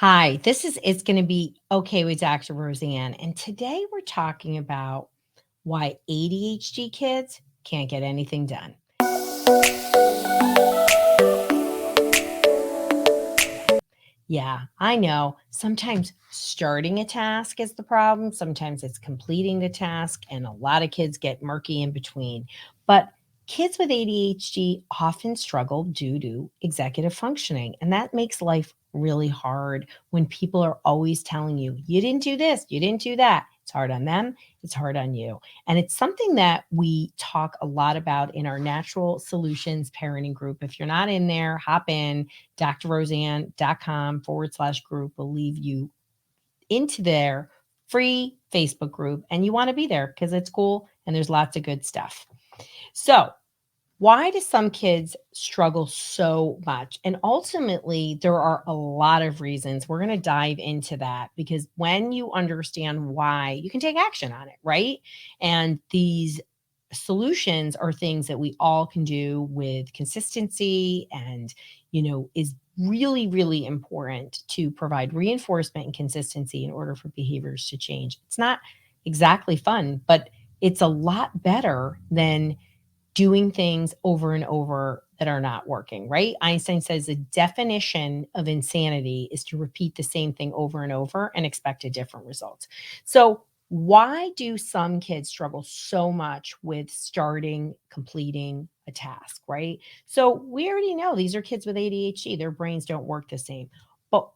Hi, this is It's Going to Be Okay with Dr. Roseann. And today we're talking about why ADHD kids can't get anything done. Yeah, I know. Sometimes starting a task is the problem. Sometimes it's completing the task, and a lot of kids get murky in between. But kids with ADHD often struggle due to executive functioning, and that makes life really hard when people are always telling you, you didn't do this, you didn't do that. It's hard on them, it's hard on you. And it's something that we talk a lot about in our Natural Solutions parenting group. If you're not in there, hop in drroseann.com/group will leave you into their free Facebook group. And you want to be there because it's cool and there's lots of good stuff. So, why do some kids struggle so much? And ultimately, there are a lot of reasons. We're going to dive into that because when you understand why, you can take action on it, right? And these solutions are things that we all can do with consistency and, is really, really important to provide reinforcement and consistency in order for behaviors to change. It's not exactly fun, but it's a lot better than doing things over and over that are not working, right? Einstein says the definition of insanity is to repeat the same thing over and over and expect a different result. So, why do some kids struggle so much with starting, completing a task, right? So, we already know these are kids with ADHD, their brains don't work the same. But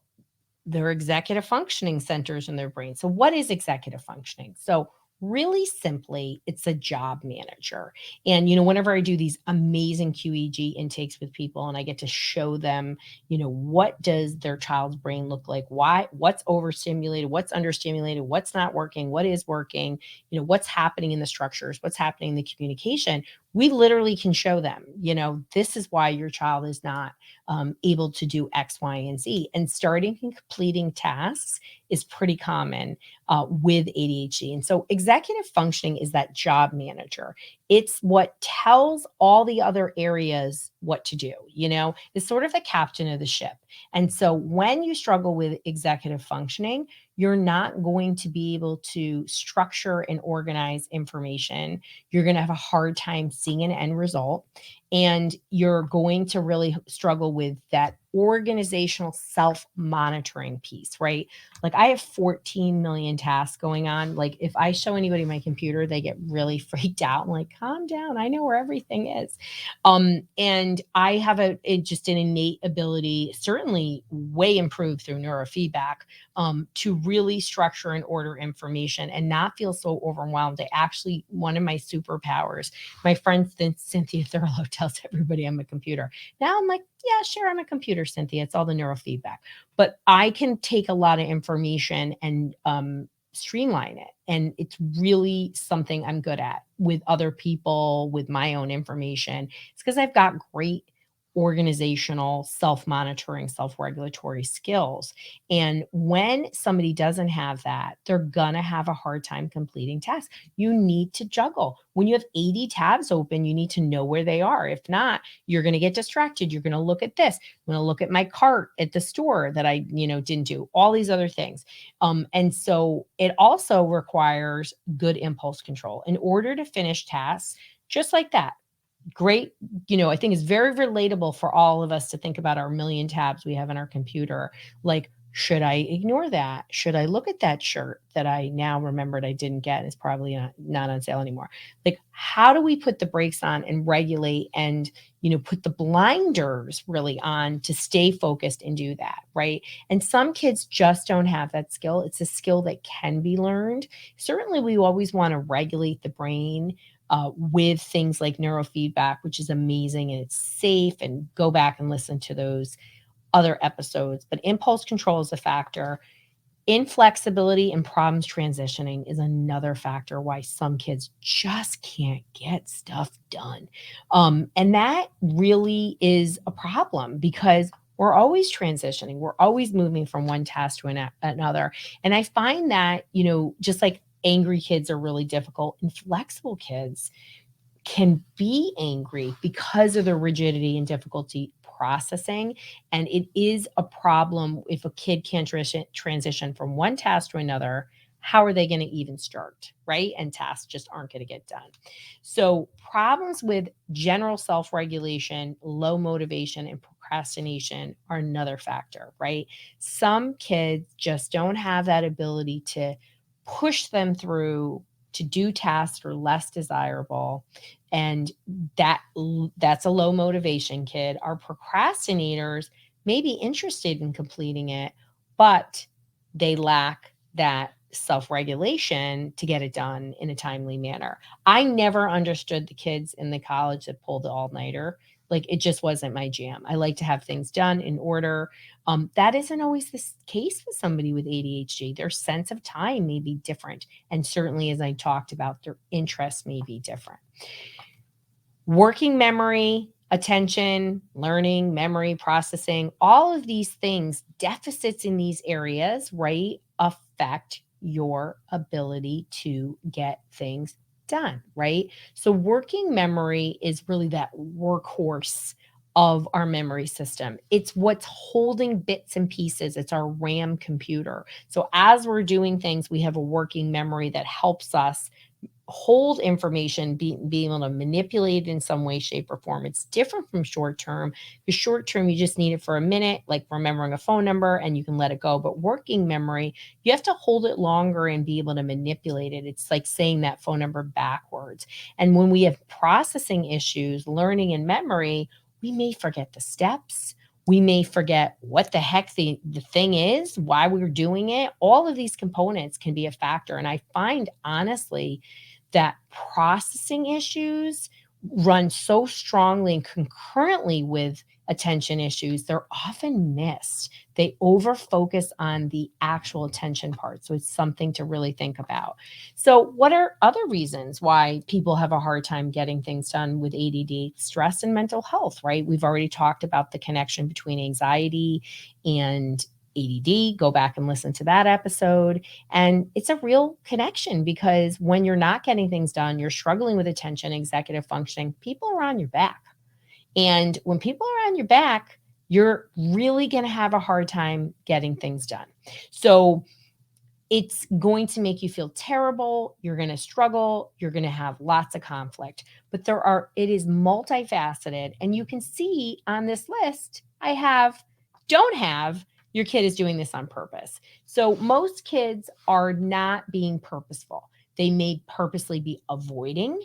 their executive functioning centers in their brain. So, what is executive functioning? So, really simply, it's a job manager. And, whenever I do these amazing QEG intakes with people and I get to show them, what does their child's brain look like? Why, what's overstimulated, what's understimulated, what's not working, what is working, what's happening in the structures, what's happening in the communication. We literally can show them, this is why your child is not able to do X, Y, and Z. And starting and completing tasks is pretty common with ADHD. And so executive functioning is that job manager. It's what tells all the other areas what to do, it's sort of the captain of the ship. And so when you struggle with executive functioning, you're not going to be able to structure and organize information. You're going to have a hard time seeing an end result. And you're going to really struggle with that organizational self-monitoring piece, right? Like I have 14 million tasks going on. Like if I show anybody my computer, they get really freaked out. I'm like, calm down. I know where everything is. And I have just an innate ability, certainly way improved through neurofeedback, to really structure and order information and not feel so overwhelmed. One of my superpowers, my friend Cynthia Thurlow tells everybody I'm a computer. Now I'm like, yeah, sure, I'm a computer, Cynthia. It's all the neurofeedback. But I can take a lot of information and streamline it. And it's really something I'm good at with other people, with my own information. It's because I've got great organizational, self-monitoring, self-regulatory skills. And when somebody doesn't have that, they're going to have a hard time completing tasks. You need to juggle. When you have 80 tabs open, you need to know where they are. If not, you're going to get distracted. You're going to look at this. I'm going to look at my cart at the store that I, didn't do, all these other things. And so it also requires good impulse control in order to finish tasks just like that. Great, I think it's very relatable for all of us to think about our million tabs we have in our computer. Like, should I ignore that? Should I look at that shirt that I now remembered I didn't get? It's probably not on sale anymore. Like, how do we put the brakes on and regulate and, put the blinders really on to stay focused and do that, right? And some kids just don't have that skill. It's a skill that can be learned. Certainly, we always want to regulate the brain with things like neurofeedback, which is amazing and it's safe. And go back and listen to those other episodes. But impulse control is a factor. Inflexibility and problems transitioning is another factor why some kids just can't get stuff done. And that really is a problem because we're always transitioning. We're always moving from one task to another. And I find that, just like angry kids are really difficult, inflexible kids can be angry because of the rigidity and difficulty processing. And it is a problem if a kid can't transition from one task to another. How are they going to even start, right? And tasks just aren't going to get done. So, problems with general self regulation, low motivation, and procrastination are another factor, right? Some kids just don't have that ability to push them through to do tasks that are less desirable, and that's a low motivation kid. Our procrastinators may be interested in completing it, but they lack that self-regulation to get it done in a timely manner. I never understood the kids in the college that pulled the all-nighter. Like, it just wasn't my jam. I like to have things done in order. That isn't always the case with somebody with ADHD. Their sense of time may be different. And certainly, as I talked about, their interests may be different. Working memory, attention, learning, memory, processing, all of these things, deficits in these areas, right, affect your ability to get things done, right? So, working memory is really that workhorse of our memory system. It's what's holding bits and pieces. It's our RAM computer. So, as we're doing things, we have a working memory that helps us hold information, being able to manipulate it in some way, shape, or form. It's different from short term. Because short term, you just need it for a minute, like remembering a phone number, and you can let it go. But working memory, you have to hold it longer and be able to manipulate it. It's like saying that phone number backwards. And when we have processing issues, learning and memory, we may forget the steps. We may forget what the heck the thing is, why we were doing it. All of these components can be a factor. And I find, honestly, that processing issues run so strongly and concurrently with attention issues, they're often missed. They over focus on the actual attention part. So it's something to really think about. So, what are other reasons why people have a hard time getting things done with ADD? Stress and mental health, right? We've already talked about the connection between anxiety and ADD. Go back and listen to that episode. And it's a real connection, because when you're not getting things done, you're struggling with attention, executive functioning, people are on your back. And when people are on your back, you're really going to have a hard time getting things done. So, it's going to make you feel terrible. You're going to struggle. You're going to have lots of conflict. But it is multifaceted. And you can see on this list, don't have, your kid is doing this on purpose. So most kids are not being purposeful. They may purposely be avoiding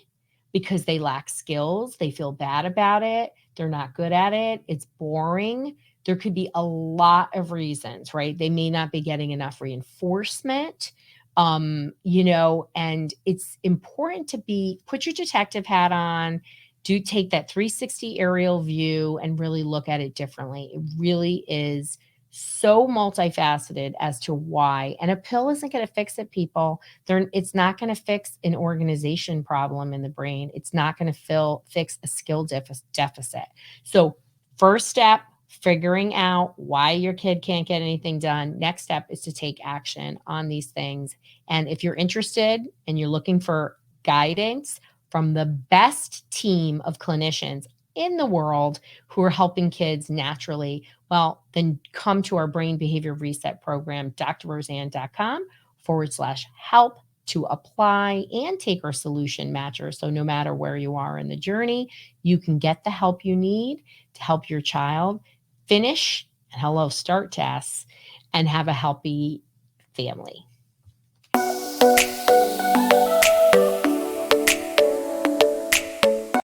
because they lack skills. They feel bad about it. They're not good at it. It's boring. There could be a lot of reasons, right? They may not be getting enough reinforcement, and it's important to put your detective hat on, do take that 360 aerial view and really look at it differently. It really is so multifaceted as to why. And a pill isn't going to fix it, people. It's not going to fix an organization problem in the brain. It's not going to fix a skill deficit. So, first step, figuring out why your kid can't get anything done. Next step is to take action on these things. And if you're interested and you're looking for guidance from the best team of clinicians in the world who are helping kids naturally, well, then come to our brain behavior reset program, drroseann.com/help to apply and take our solution matcher. So no matter where you are in the journey, you can get the help you need to help your child finish and start tasks and have a healthy family.